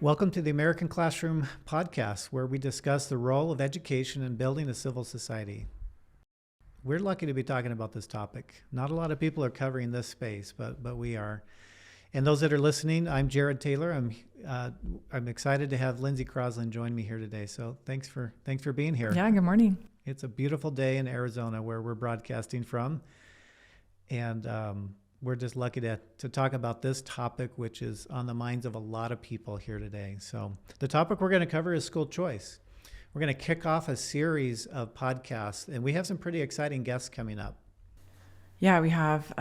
Welcome to the American Classroom podcast, where we discuss the role of education in building a civil society. We're lucky to be talking about this topic. Not a lot of people are covering this space, but we are. And those that are listening, I'm Jared Taylor. I'm excited to have Lindsey Crosland join me here today. So thanks for being here. Yeah, good morning. It's a beautiful day in Arizona where we're broadcasting from, and we're just lucky to talk about this topic, which is on the minds of a lot of people here today. So the topic we're going to cover is school choice. We're going to kick off a series of podcasts, and we have some pretty exciting guests coming up. Yeah, we have,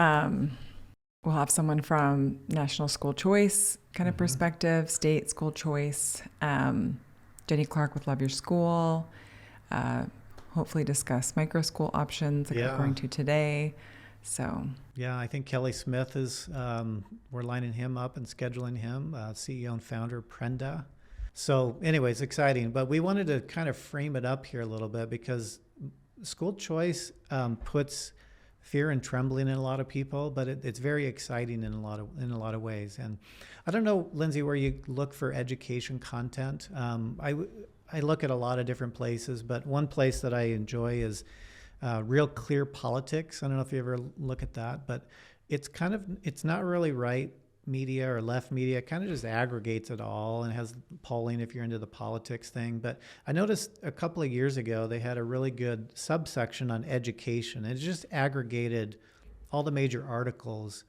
we'll have someone from national school choice kind of perspective, state school choice, Jenny Clark with Love Your School, hopefully discuss micro school options like we're going to today. So yeah, I think Kelly Smith is, we're lining him up and scheduling him, CEO and founder Prenda. So anyways, exciting. But we wanted to kind of frame it up here a little bit because school choice puts fear and trembling in a lot of people, but it's very exciting in a lot of ways. And I don't know, Lindsey, where you look for education content. I look at a lot of different places, but one place that I enjoy is Real Clear Politics. I don't know if you ever look at that, but it's not really right media or left media. It kind of just aggregates it all and has polling if you're into the politics thing. But I noticed a couple of years ago, they had a really good subsection on education. It just aggregated all the major articles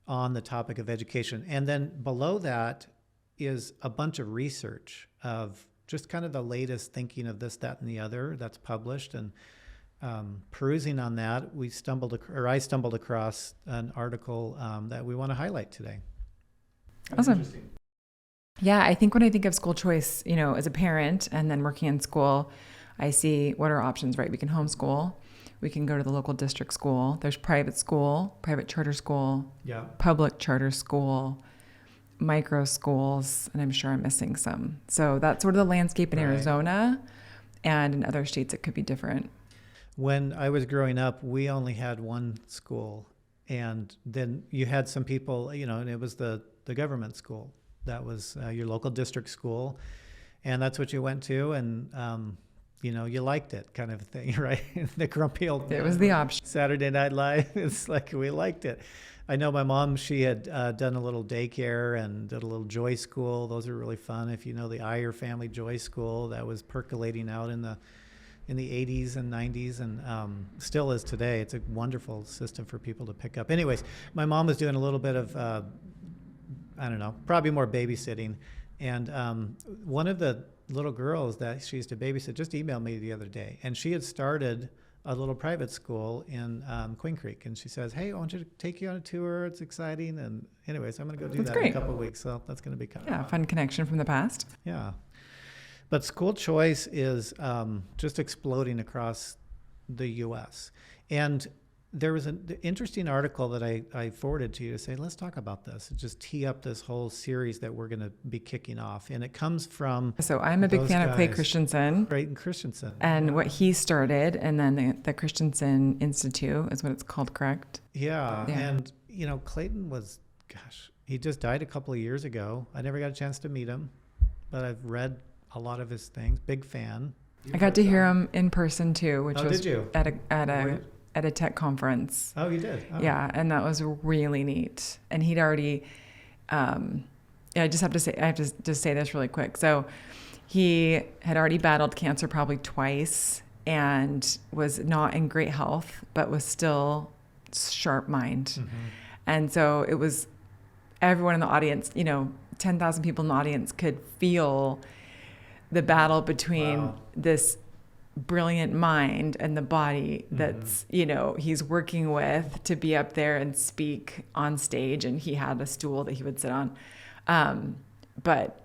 on the topic of education. And then below that is a bunch of research of just kind of the latest thinking of this, that, and the other that's published. And perusing on that, I stumbled across an article that we want to highlight today. Awesome. Yeah, I think when I think of school choice, as a parent and then working in school, I see what are options, right? We can homeschool. We can go to the local district school. There's private school, private charter school, public charter school, micro schools, and I'm sure I'm missing some. So that's sort of the landscape in Arizona, and in other states it could be different. When I was growing up, we only had one school, and then you had some people, and it was the government school. That was your local district school, and that's what you went to, and you liked it, kind of thing, right? The grumpy old It was the option. Saturday Night Live. It's like we liked it. I know my mom, she had done a little daycare and did a little Joy School. Those are really fun. If you know the Iyer family Joy School, that was percolating out in the 80s and 90s, and still is today. It's a wonderful system for people to pick up. Anyways, my mom was doing a little bit of, probably more babysitting. And one of the little girls that she used to babysit just emailed me the other day. And she had started a little private school in Queen Creek. And she says, hey, I want you to take you on a tour. It's exciting. And anyways, I'm going to go do that in a couple of weeks. So that's going to be kind of fun. Fun connection from the past. Yeah. But school choice is just exploding across the U.S. And there was an interesting article that I forwarded to you to say, let's talk about this. Just tee up this whole series that we're going to be kicking off. And it comes from... So I'm a big fan of Clayton Christensen. And what he started, and then the Christensen Institute is what it's called, correct? Yeah. And, Clayton he just died a couple of years ago. I never got a chance to meet him, but I've read a lot of his things. Big fan. I got to hear him in person too, which was did you? at a tech conference. Oh, you did? Oh. Yeah, and that was really neat. And he'd already, I have to just say this really quick. So he had already battled cancer probably twice and was not in great health, but was still sharp mind. Mm-hmm. And so it was everyone in the audience, 10,000 people in the audience could feel the battle between this brilliant mind and the body that's, he's working with to be up there and speak on stage. And he had a stool that he would sit on. But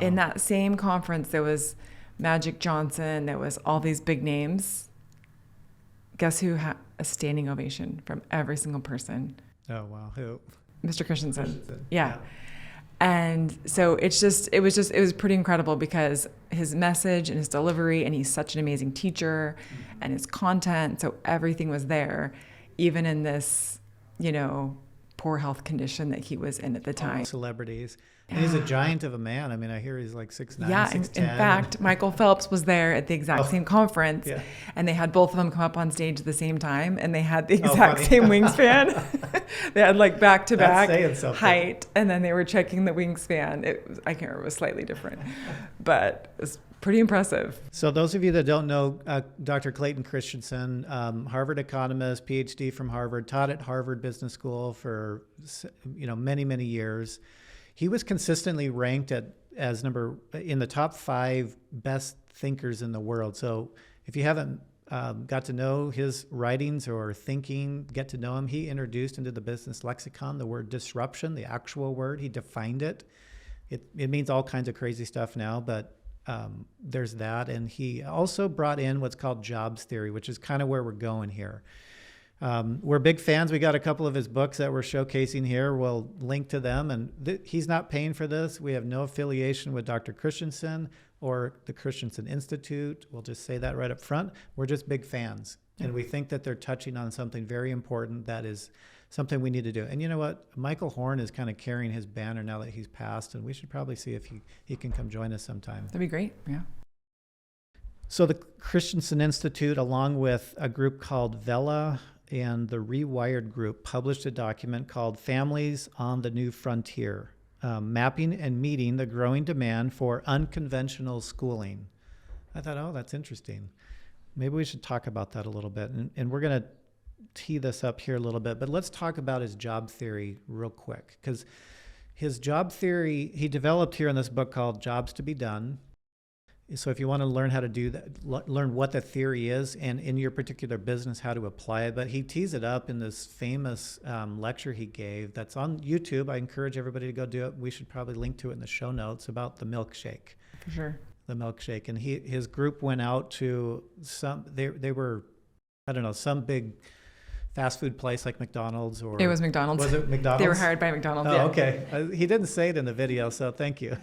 in that same conference, there was Magic Johnson. There was all these big names. Guess who had a standing ovation from every single person? Oh, wow. Who? Mr. Christensen. Yeah. And so it was pretty incredible because his message and his delivery, and he's such an amazing teacher, and his content. So everything was there, even in this, poor health condition that he was in at the time. Celebrities. And he's a giant of a man. I mean, I hear he's like 6'9", Yeah, 6'10". in fact, Michael Phelps was there at the exact same conference, and they had both of them come up on stage at the same time, and they had the exact same wingspan. They had like back-to-back height, and then they were checking the wingspan. I can't remember, it was slightly different, but it was pretty impressive. So those of you that don't know, Dr. Clayton Christensen, Harvard economist, PhD from Harvard, taught at Harvard Business School for many, many years. He was consistently ranked as in the top 5 best thinkers in the world. So if you haven't got to know his writings or thinking, get to know him, he introduced into the business lexicon the word disruption, the actual word. He defined it. It means all kinds of crazy stuff now, but there's that. And he also brought in what's called jobs theory, which is kind of where we're going here. We're big fans. We got a couple of his books that we're showcasing here. We'll link to them. And he's not paying for this. We have no affiliation with Dr. Christensen or the Christensen Institute. We'll just say that right up front. We're just big fans. Yeah. And we think that they're touching on something very important that is something we need to do. And you know what? Michael Horn is kind of carrying his banner now that he's passed, and we should probably see if he can come join us sometime. That'd be great. Yeah. So the Christensen Institute, along with a group called Vela and the Rewired Group, published a document called Families on the New Frontier, Mapping and Meeting the Growing Demand for Unconventional Schooling. I thought, oh, that's interesting. Maybe we should talk about that a little bit. And we're going to tee this up here a little bit, but let's talk about his job theory real quick, because his job theory he developed here in this book called Jobs to Be Done. So if you want to learn how to do that, learn what the theory is and in your particular business, how to apply it. But he tees it up in this famous lecture he gave that's on YouTube. I encourage everybody to go do it. We should probably link to it in the show notes about the milkshake. For sure. The milkshake. And his group went out to some big fast food place like McDonald's or... It was McDonald's. Was it McDonald's? They were hired by McDonald's. Oh, yeah. Okay. He didn't say it in the video, so thank you.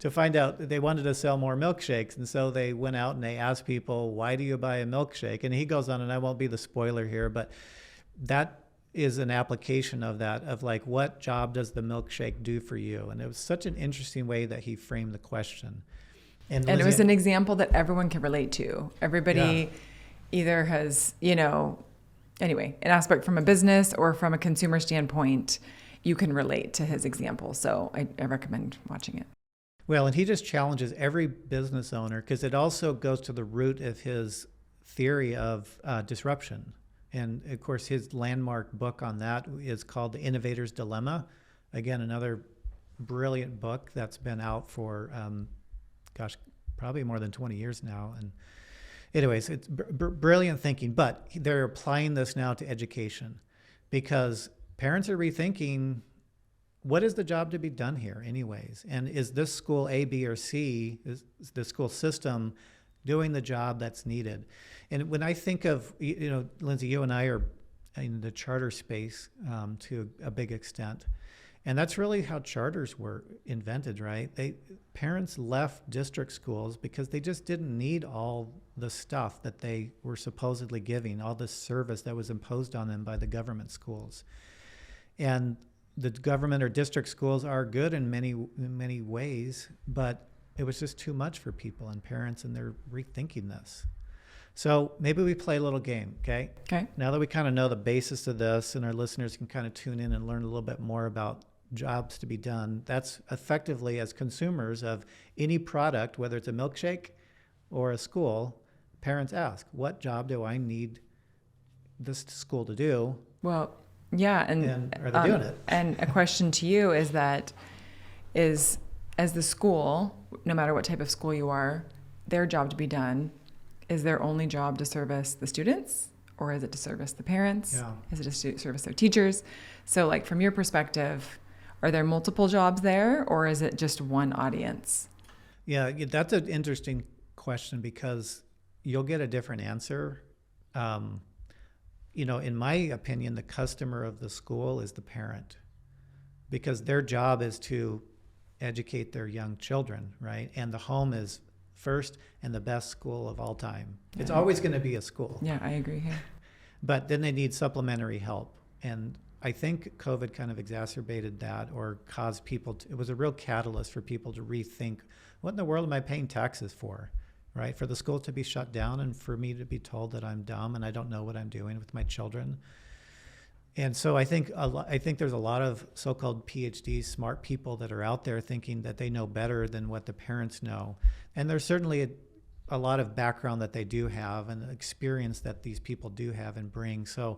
To find out, they wanted to sell more milkshakes. And so they went out and they asked people, why do you buy a milkshake? And he goes on, and I won't be the spoiler here, but that is an application of that, of like, what job does the milkshake do for you? And it was such an interesting way that he framed the question. And it was an example that everyone can relate to. Everybody either has, anyway, an aspect from a business or from a consumer standpoint, you can relate to his example. So I recommend watching it. Well, and he just challenges every business owner, because it also goes to the root of his theory of disruption. And of course, his landmark book on that is called The Innovator's Dilemma. Again, another brilliant book that's been out for, probably more than 20 years now. And anyways, it's brilliant thinking, but they're applying this now to education, because parents are rethinking, what is the job to be done here anyways? And is this school A, B, or C, is the school system doing the job that's needed? And when I think of, Lindsey, you and I are in the charter space to a big extent. And that's really how charters were invented, right? Parents left district schools because they just didn't need all the stuff that they were supposedly giving, all this service that was imposed on them by the government schools. And the government or district schools are good in many ways, but it was just too much for people and parents, and they're rethinking this. So maybe we play a little game, okay? Okay. Now that we kind of know the basis of this, and our listeners can kind of tune in and learn a little bit more about jobs to be done, that's effectively, as consumers of any product, whether it's a milkshake or a school, parents ask, what job do I need this school to do? Well, yeah, and are they doing it? And a question to you is as the school, no matter what type of school you are, their job to be done, is their only job to service the students, or is it to service the parents? Yeah. Is it to service their teachers? So like from your perspective, are there multiple jobs there, or is it just one audience? Yeah, that's an interesting question, because you'll get a different answer. In my opinion, the customer of the school is the parent, because their job is to educate their young children, right? And the home is first and the best school of all time. It's always going to be a school. Yeah, I agree here. But then they need supplementary help. And I think COVID kind of exacerbated that, or caused people to, it was a real catalyst for people to rethink, what in the world am I paying taxes for, right? For the school to be shut down and for me to be told that I'm dumb and I don't know what I'm doing with my children. And so I think there's a lot of so-called PhDs, smart people that are out there thinking that they know better than what the parents know. And there's certainly a lot of background that they do have and experience that these people do have and bring. So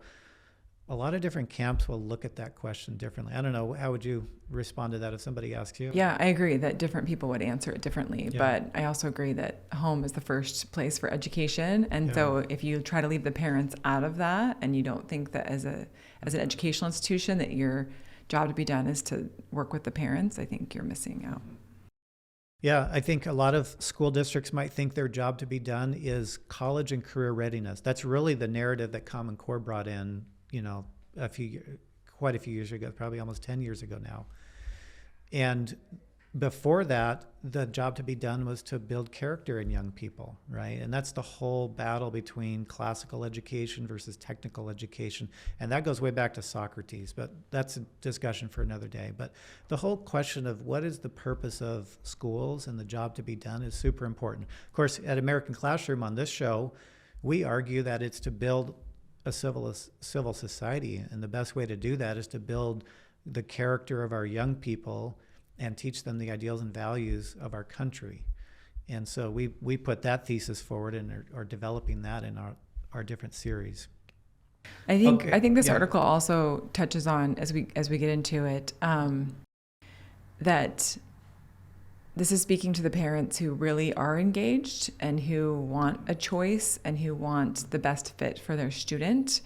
a lot of different camps will look at that question differently. I don't know, how would you respond to that if somebody asks you? Yeah, I agree that different people would answer it differently, Yeah. but I also agree that home is the first place for education. And Yeah. so if you try to leave the parents out of that and you don't think that as an educational institution that your job to be done is to work with the parents, I think you're missing out. Yeah, I think a lot of school districts might think their job to be done is college and career readiness. That's really the narrative that Common Core brought in, quite a few years ago, probably almost 10 years ago now. And before that, the job to be done was to build character in young people, right? And that's the whole battle between classical education versus technical education. And that goes way back to Socrates, but that's a discussion for another day. But the whole question of what is the purpose of schools and the job to be done is super important. Of course, at American Classroom on this show, we argue that it's to build a civil society. And the best way to do that is to build the character of our young people and teach them the ideals and values of our country. And so we put that thesis forward and are developing that in our different series. I think this Yeah. article also touches on, as we get into it, that this is speaking to the parents who really are engaged and who want a choice and who want the best fit for their student.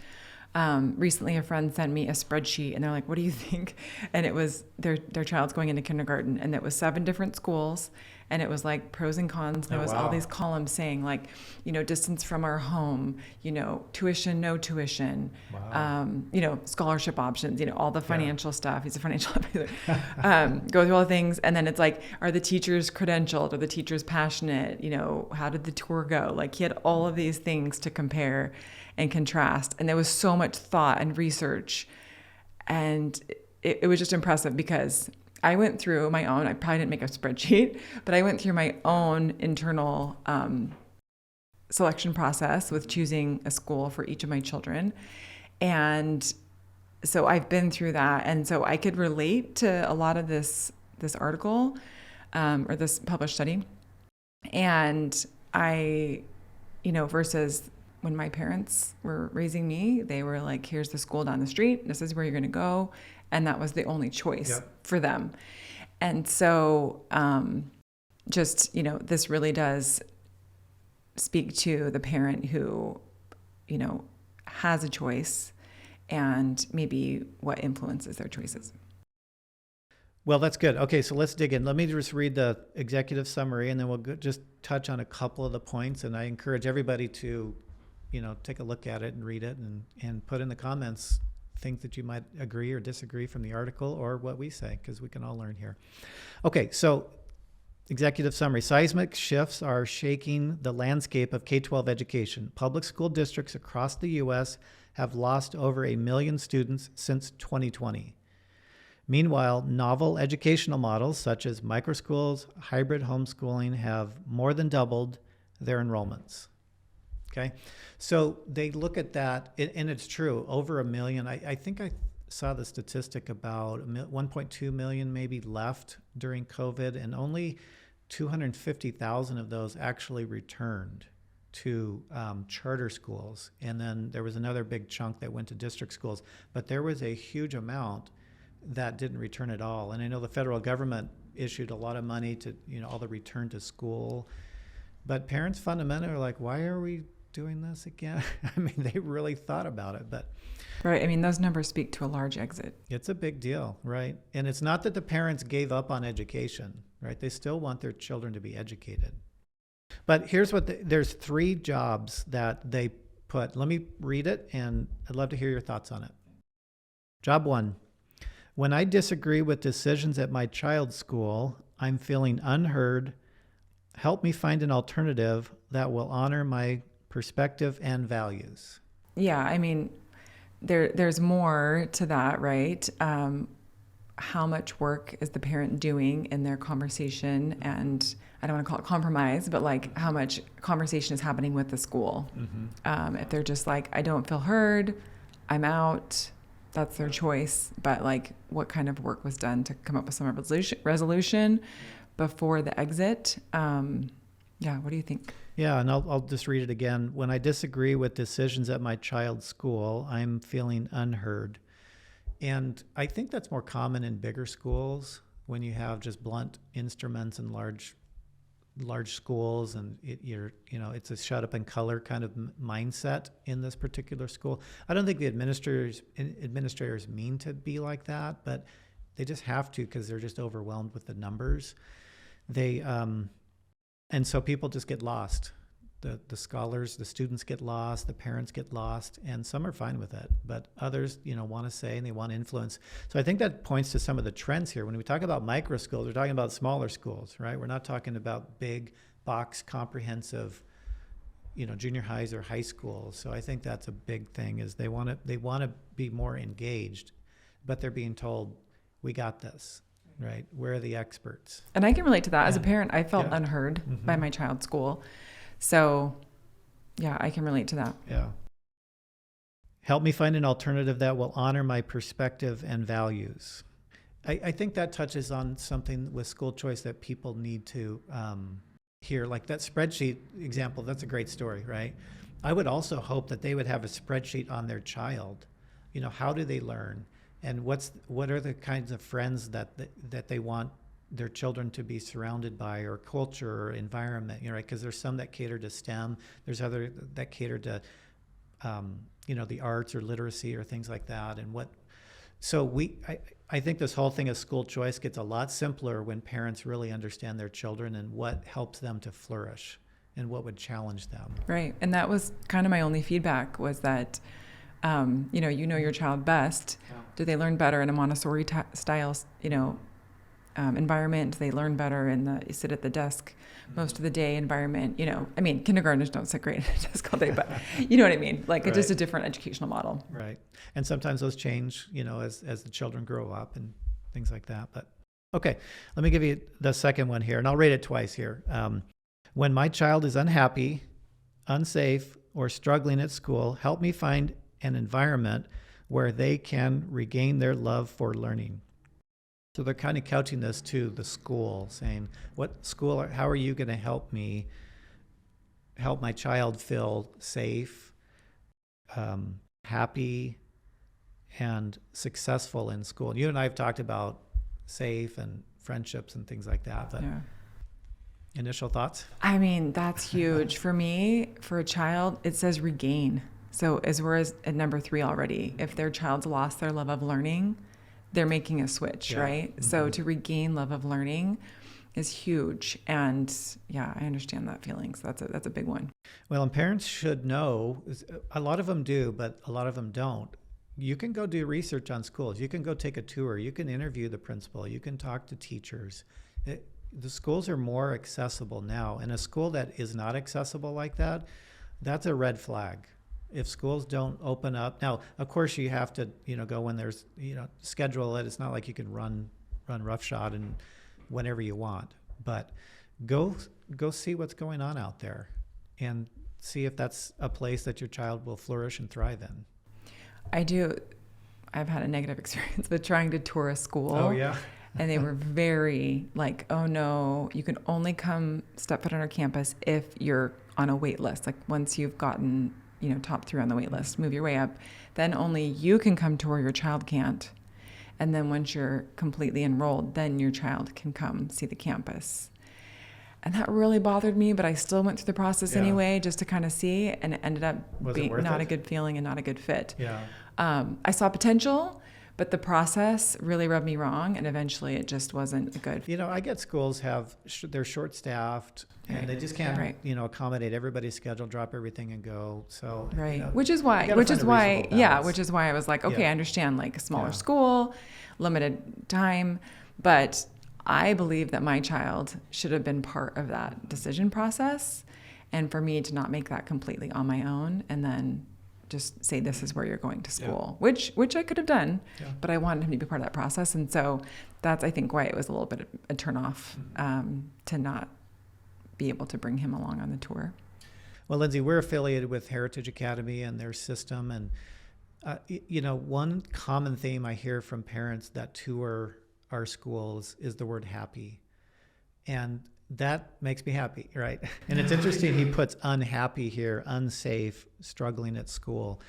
Recently, a friend sent me a spreadsheet, and they're like, "What do you think?" And it was their child's going into kindergarten, and it was 7 different schools, and it was like pros and cons. There was all these columns saying like, distance from our home, tuition, no tuition, scholarship options, all the financial stuff. He's a financial advisor. Go through all the things, and then it's like, are the teachers credentialed? Are the teachers passionate? How did the tour go? Like, he had all of these things to compare and contrast. And there was so much thought and research. And it was just impressive because I went through my own, I probably didn't make a spreadsheet, but I went through my own internal selection process with choosing a school for each of my children. And so I've been through that. And so I could relate to a lot of this article or this published study. And versus when my parents were raising me, they were like, here's the school down the street. This is where you're going to go. And that was the only choice for them. And so this really does speak to the parent who, has a choice and maybe what influences their choices. Well, that's good. Okay, so let's dig in. Let me just read the executive summary, and then we'll just touch on a couple of the points. And I encourage everybody to take a look at it and read it and put in the comments things that you might agree or disagree from the article or what we say, because we can all learn here. Okay, so executive summary. Seismic shifts are shaking the landscape of K-12 education. Public school districts across the U.S. have lost over 1 million students since 2020. Meanwhile, novel educational models such as microschools, hybrid homeschooling have more than doubled their enrollments. Okay, so they look at that, and it's true, over 1 million. I think I saw the statistic about 1.2 million maybe left during COVID, and only 250,000 of those actually returned to charter schools. And then there was another big chunk that went to district schools, but there was a huge amount that didn't return at all. And I know the federal government issued a lot of money to, all the return to school, but parents fundamentally are like, why are we doing this again? I mean, they really thought about it, but. Right. I mean, those numbers speak to a large exit. It's a big deal, right? And it's not that the parents gave up on education, right? They still want their children to be educated. But here's there's 3 jobs that they put. Let me read it, and I'd love to hear your thoughts on it. Job 1. When I disagree with decisions at my child's school, I'm feeling unheard. Help me find an alternative that will honor my perspective and values. Yeah, I mean, there's more to that, right? How much work is the parent doing in their conversation? And I don't want to call it compromise, but like how much conversation is happening with the school. If they're just like, I don't feel heard, I'm out, that's their choice. But like, what kind of work was done to come up with some resolution before the exit? What do you think? Yeah, and I'll just read it again. When I disagree with decisions at my child's school, I'm feeling unheard. And I think that's more common in bigger schools when you have just blunt instruments and large schools, and it's a shut up and color kind of mindset in this particular school. I don't think the administrators mean to be like that, but they just have to because they're just overwhelmed with the numbers. And so people just get lost. The scholars, the students get lost, the parents get lost, and some are fine with it, but others, want to say and they want influence. So I think that points to some of the trends here. When we talk about micro schools, we're talking about smaller schools, right? We're not talking about big box comprehensive, junior highs or high schools. So I think that's a big thing is they want to be more engaged, but they're being told, we got this, right? We're the experts. And I can relate to that. As a parent, I felt unheard by my child's school. So, I can relate to that. Yeah. Help me find an alternative that will honor my perspective and values. I think that touches on something with school choice that people need to hear. Like that spreadsheet example, that's a great story, right? I would also hope that they would have a spreadsheet on their child. How do they learn? And what are the kinds of friends that they want their children to be surrounded by, or culture or environment, right? Because there's some that cater to STEM. There's other that cater to, the arts or literacy or things like that. I think this whole thing of school choice gets a lot simpler when parents really understand their children and what helps them to flourish and what would challenge them. Right. And that was kind of my only feedback was that, your child best. Yeah. Do they learn better in a Montessori style, environment? Do they learn better in the sit at the desk most of the day environment? Kindergartners don't sit great at a desk all day, but you know what I mean? Like It's just a different educational model. Right. And sometimes those change, as the children grow up and things like that. But okay, let me give you the second one here, and I'll rate it twice here. When my child is unhappy, unsafe, or struggling at school, help me find an environment where they can regain their love for learning. So they're kind of couching this to the school, saying, how are you going to help my child feel safe, happy, and successful in school? You and I have talked about safe and friendships and things like that, but initial thoughts? That's huge. For me, for a child, it says regain. So as we're at number 3 already, if their child's lost their love of learning, they're making a switch, right? Mm-hmm. So to regain love of learning is huge. And I understand that feeling. So that's a big one. Well, and parents should know, a lot of them do, but a lot of them don't. You can go do research on schools. You can go take a tour. You can interview the principal. You can talk to teachers. The schools are more accessible now. And a school that is not accessible like that, that's a red flag. If schools don't open up now, of course you have to, go when there's, schedule it. It's not like you can run roughshod and whenever you want, but go see what's going on out there and see if that's a place that your child will flourish and thrive in. I've had a negative experience with trying to tour a school. Oh yeah. And they were very like, oh no, you can only come step foot on our campus if you're on a wait list. Like once you've gotten top 3 on the wait list, move your way up, then only you can come tour, your child can't. And then once you're completely enrolled, then your child can come see the campus. And that really bothered me, but I still went through the process anyway, just to kind of see, and it ended up being not a good feeling and not a good fit. Yeah. I saw potential, but the process really rubbed me wrong, and eventually it just wasn't good. I get schools they're short-staffed, and they just can't, accommodate everybody's schedule, drop everything and go. So, which is why I was like, okay, I understand like a smaller school, limited time, but I believe that my child should have been part of that decision process, and for me to not make that completely on my own, and then just say, this is where you're going to school, which I could have done, but I wanted him to be part of that process. And so that's, I think, why it was a little bit of a turnoff to not be able to bring him along on the tour. Well, Lindsey, we're affiliated with Heritage Academy and their system. And, one common theme I hear from parents that tour our schools is the word happy. And that makes me happy, right? And it's interesting he puts unhappy here, unsafe, struggling at school,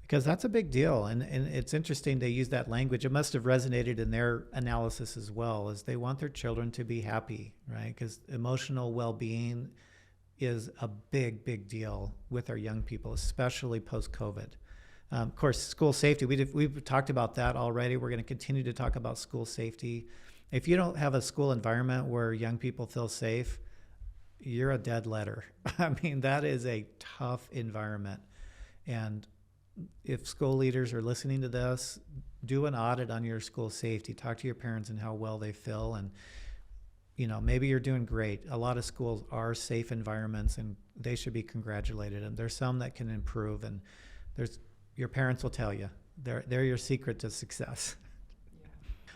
because that's a big deal. And it's interesting they use that language. It must have resonated in their analysis as well, as they want their children to be happy, right? Because emotional well-being is a big, big deal with our young people, especially post-COVID. Of course, school safety, we've talked about that already. We're going to continue to talk about school safety. If you don't have a school environment where young people feel safe, you're a dead letter. I mean, that is a tough environment. And if school leaders are listening to this, do an audit on your school safety. Talk to your parents and how well they feel. And, maybe you're doing great. A lot of schools are safe environments and they should be congratulated. And there's some that can improve. And your parents will tell you. They're your secret to success.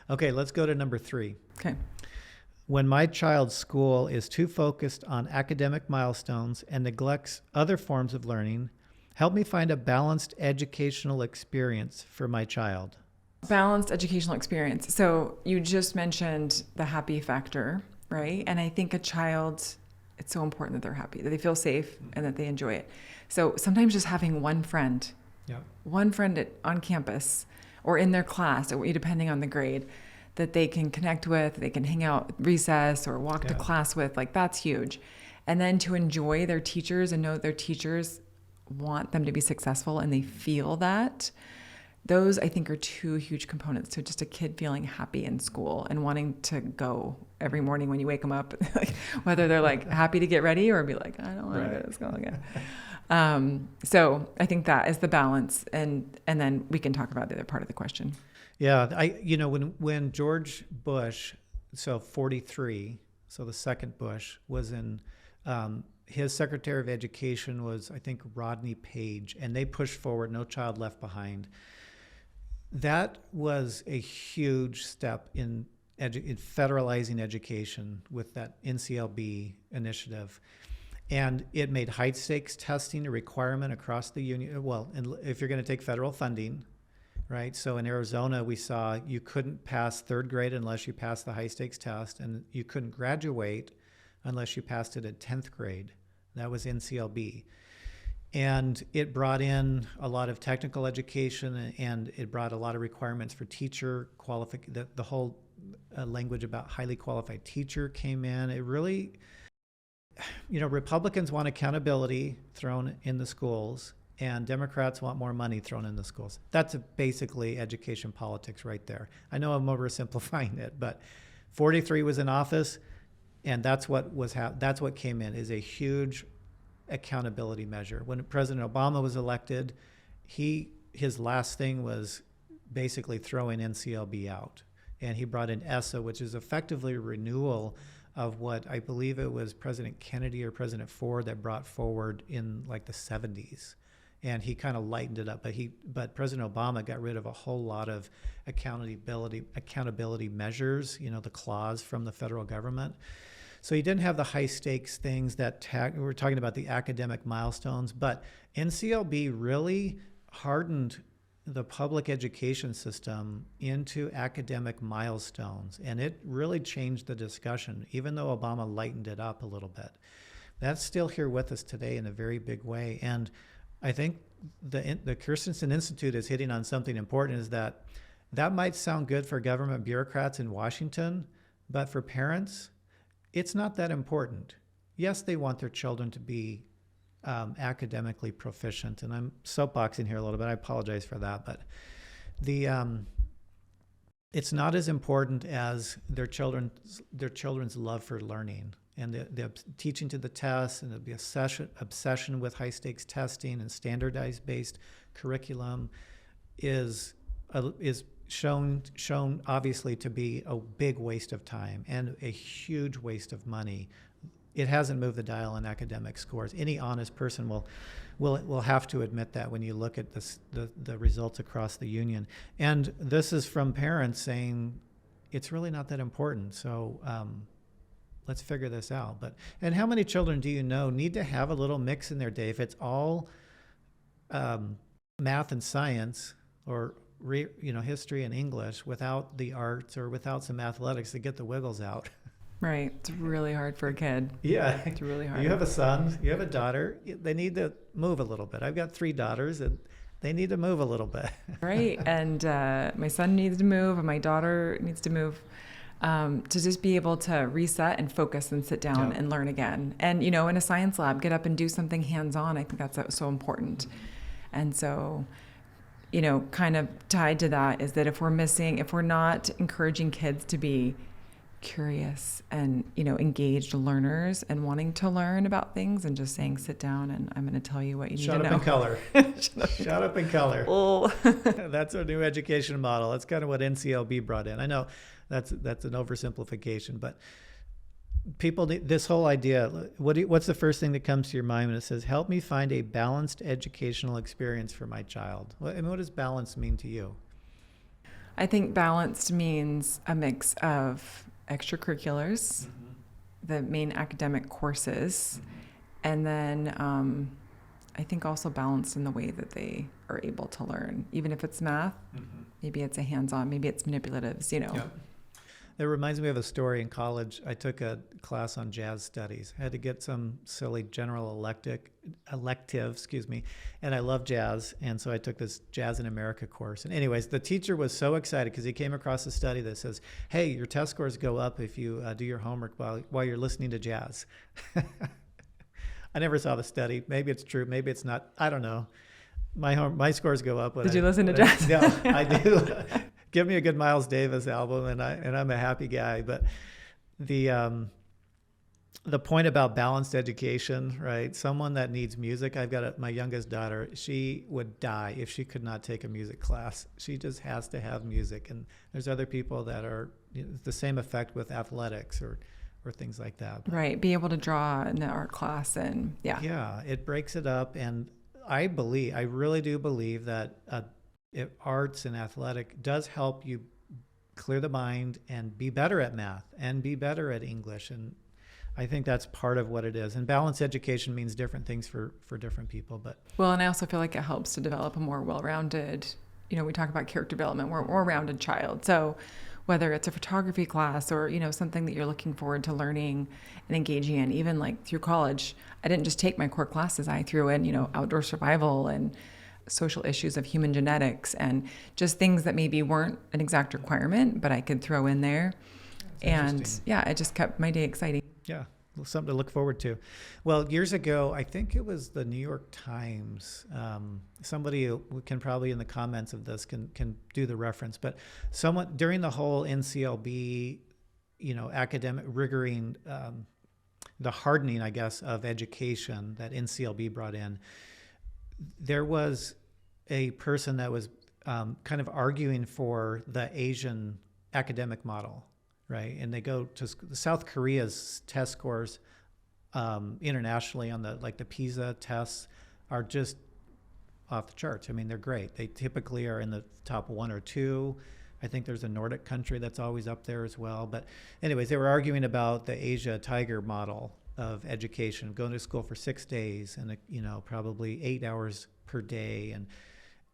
Okay, let's go to number 3. Okay. When my child's school is too focused on academic milestones and neglects other forms of learning, help me find a balanced educational experience for my child. Balanced educational experience. So you just mentioned the happy factor, right? And I think it's so important that they're happy, that they feel safe and that they enjoy it. So sometimes just having one friend on campus or in their class, or depending on the grade, that they can connect with, they can hang out recess or walk to class with, like, that's huge. And then to enjoy their teachers and know their teachers want them to be successful and they feel that. Those, I think, are 2 huge components to just a kid feeling happy in school and wanting to go every morning when you wake them up, like, whether they're like happy to get ready or be like, I don't want to go to school again. So I think that is the balance. And then we can talk about the other part of the question. Yeah. When George Bush, so 43, so the second Bush was in, his Secretary of Education was, I think, Rodney Page, and they pushed forward No Child Left Behind. That was a huge step in federalizing education with that NCLB initiative. And it made high stakes testing a requirement across the union. Well, and if you're going to take federal funding, right? So in Arizona, we saw you couldn't pass 3rd grade unless you passed the high stakes test, and you couldn't graduate unless you passed it at 10th grade. That was NCLB. And it brought in a lot of technical education, and it brought a lot of requirements for teacher qualification. The whole language about highly qualified teacher came in. It really, Republicans want accountability thrown in the schools, and Democrats want more money thrown in the schools. That's basically education politics right there. I know I'm oversimplifying it, but 43 was in office, and that's what that's what came in, is a huge accountability measure. When President Obama was elected, his last thing was basically throwing NCLB out, and he brought in ESSA, which is effectively a renewal of what I believe it was President Kennedy or President Ford that brought forward in like the 70s. And he kind of lightened it up, but President Obama got rid of a whole lot of accountability measures, the clause from the federal government. So he didn't have the high stakes things we're talking about, the academic milestones, but NCLB really hardened the public education system into academic milestones, and it really changed the discussion, even though Obama lightened it up a little bit. That's still here with us today in a very big way. And I think the Christensen Institute is hitting on something important, is that might sound good for government bureaucrats in Washington, but for parents, it's not that important. Yes, they want their children to be academically proficient, and I'm soapboxing here a little bit. I apologize for that, but it's not as important as their children's love for learning and the teaching to the test, and the obsession with high stakes testing and standardized based curriculum is shown obviously to be a big waste of time and a huge waste of money. It hasn't moved the dial in academic scores. Any honest person will we'll have to admit that when you look at the results across the union. And this is from parents saying it's really not that important. So let's figure this out. And how many children do you know need to have a little mix in their day? If it's all math and science, or history and English, without the arts or without some athletics to get the wiggles out. Right. It's really hard for a kid. Yeah. It's really hard. You have a son, you have a daughter, they need to move a little bit. I've got 3 daughters, and they need to move a little bit. Right. And my son needs to move, and my daughter needs to move, to just be able to reset and focus and sit down and learn again. And, in a science lab, get up and do something hands-on. I think that's so important. And so, kind of tied to that is that if we're not encouraging kids to be curious and, engaged learners and wanting to learn about things, and just saying, sit down and I'm going to tell you what you need to know. Shut up and color. Shut up and color. Oh. That's our new education model. That's kind of what NCLB brought in. I know that's an oversimplification, but people need this whole idea. What's the first thing that comes to your mind when it says, help me find a balanced educational experience for my child? What does balance mean to you? I think balanced means a mix of extracurriculars, the main academic courses, and then I think also balanced in the way that they are able to learn. Even if it's math, maybe it's a hands-on, maybe it's manipulatives, Yeah. It reminds me of a story in college. I took a class on jazz studies. I had to get some silly general elective, and I love jazz, and so I took this Jazz in America course. And anyways, the teacher was so excited because he came across a study that says, hey, your test scores go up if you do your homework while you're listening to jazz. I never saw the study. Maybe it's true, maybe it's not. I don't know. My scores go up. Did you listen to jazz? No, I do. Give me a good Miles Davis album, and I'm a happy guy. But the point about balanced education, right? Someone that needs music. I've got my youngest daughter. She would die if she could not take a music class. She just has to have music. And there's other people that are the same effect with athletics or things like that. Right. Be able to draw in the art class, and Yeah, it breaks it up, and I really do believe that arts and athletic does help you clear the mind and be better at math and be better at English. And I think that's part of what it is. And balanced education means different things for different people. Well, and I also feel like it helps to develop a more well-rounded, we talk about character development, more rounded child. So whether it's a photography class or, something that you're looking forward to learning and engaging in, even like through college, I didn't just take my core classes. I threw in, outdoor survival and social issues of human genetics and just things that maybe weren't an exact requirement, but I could throw in there. And it just kept my day exciting. Yeah. Something to look forward to. Well, years ago, I think it was the New York Times. Somebody who can probably in the comments of this can do the reference, but someone during the whole NCLB, academic rigoring, the hardening, I guess, of education that NCLB brought in, there was a person that was kind of arguing for the Asian academic model. Right, and they go to South Korea's test scores internationally on the PISA tests are just off the charts. I mean, they're great. They typically are in the top 1 or 2. I think there's a Nordic country that's always up there as well. But anyways, they were arguing about the Asia Tiger model of education, going to school for 6 days and probably 8 hours per day.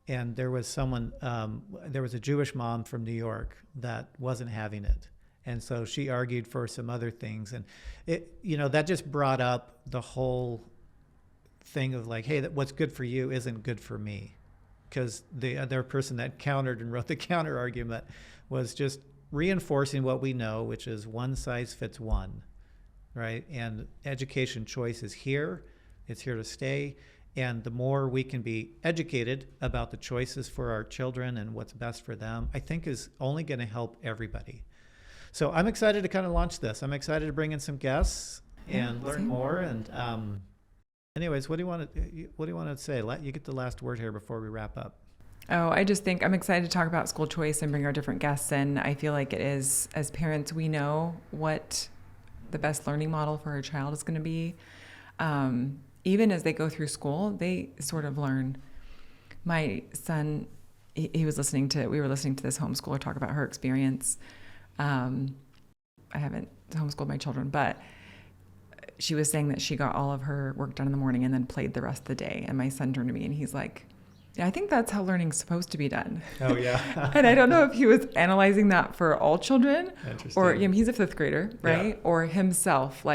And there was there was a Jewish mom from New York that wasn't having it. And so she argued for some other things. And that just brought up the whole thing of like, hey, what's good for you isn't good for me. Because the other person that countered and wrote the counter argument was just reinforcing what we know, which is one size fits one, right? And education choice is here. It's here to stay. And the more we can be educated about the choices for our children and what's best for them, I think is only going to help everybody. So I'm excited to kind of launch this. I'm excited to bring in some guests and learn more. And anyways, what do you want to say? You get the last word here before we wrap up. Oh, I just think I'm excited to talk about school choice and bring our different guests in. I feel like it is, as parents, we know what the best learning model for our child is going to be. even as they go through school, they sort of learn. My son, we were listening to this homeschooler talk about her experience. I haven't homeschooled my children, but she was saying that she got all of her work done in the morning and then played the rest of the day. And my son turned to me and he's like, yeah, I think that's how learning's supposed to be done. Oh, yeah. And I don't know if he was analyzing that for all children or he's a 5th grader, right? Yeah. Or himself,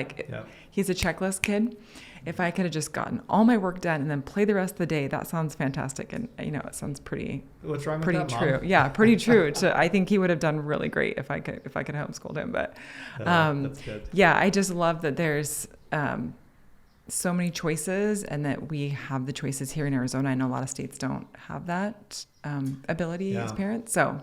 he's a checklist kid. If I could have just gotten all my work done and then play the rest of the day, that sounds fantastic. And, it sounds pretty, what's wrong with pretty that, true. Mom? Yeah, pretty true. I think he would have done really great if I could have homeschooled him. But that's good. yeah, I just love that there's so many choices and that we have the choices here in Arizona. I know a lot of states don't have that ability as parents. So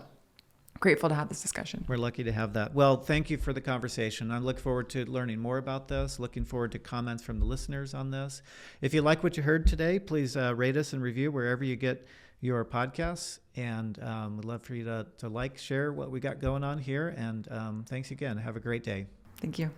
grateful to have this discussion. We're lucky to have that. Well, thank you for the conversation. I look forward to learning more about this, looking forward to comments from the listeners on this. If you like what you heard today, please rate us and review wherever you get your podcasts. And we'd love for you to like, share what we got going on here. And thanks again. Have a great day. Thank you.